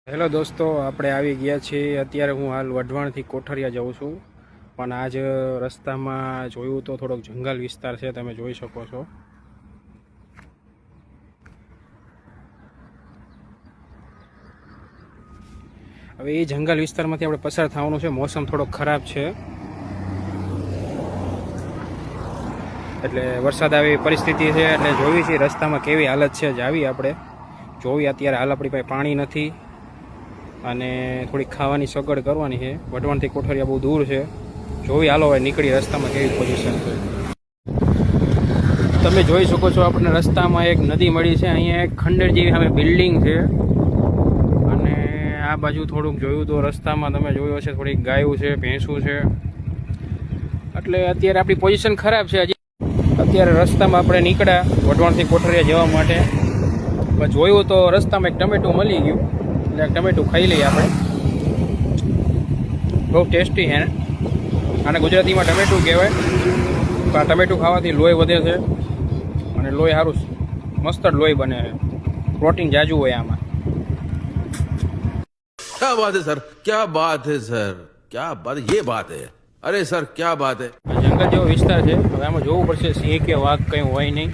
Hello દોસ્તો, આપણે આવી ગયા છીએ. અત્યારે હું હાલ વઢવાણથી કોઠારિયા જાઉં છું, પણ આજ રસ્તામાં જોયું તો થોડોક જંગલ વિસ્તાર છે, તમે જોઈ શકો છો. હવે એ જંગલ વિસ્તારમાંથી આપણે પસાર થવાનું છે. મોસમ થોડોક ખરાબ છે, એટલે વરસાદ આવી પરિસ્થિતિ છે. એટલે જોવી છે રસ્તામાં કેવી હાલત છે. જાવી આપણે જોવી. અત્યારે હાલ આપણી પાસે પાણી નથી અને થોડીક ખાવાની સગવડ કરવાની છે. વઢવાણથી કોઠારિયા બહુ દૂર છે. જોવી હાલો હવે નીકળી રસ્તામાં કેવી પોઝિશન છે. તમે જોઈ શકો છો આપણને રસ્તામાં એક નદી મળી છે. અહીંયા એક ખંડેર જેવી સામે બિલ્ડિંગ છે અને આ બાજુ થોડુંક જોયું તો રસ્તામાં તમે જોયું હશે થોડીક ગાયું છે, ભેંસું છે. એટલે અત્યારે આપણી પોઝિશન ખરાબ છે. હજી અત્યારે રસ્તામાં આપણે નીકળ્યા વઢવાણથી કોઠારિયા જવા માટે. જોયું તો રસ્તામાં એક ટમેટું મળી ગયું, એટલે ટમેટું ખાઈ લઈએ આપણે. બહુ ટેસ્ટી છે. આને ગુજરાતીમાં ટમેટું કહેવાય. આ ટમેટું ખાવાથી લોહી વધે છે અને લોહી સારું મસ્ત લોહી બને છે. પ્રોટીન જાજુ હોય આમાં. क्या बात है सर, क्या बात है सर, क्या बात, ये बात है. अरे सर क्या बात है. જંગલ જેવો વિસ્તાર છે. હવે આમાં જોવું પડશે સિંહ કે વાઘ કંઈ હોય નહીં.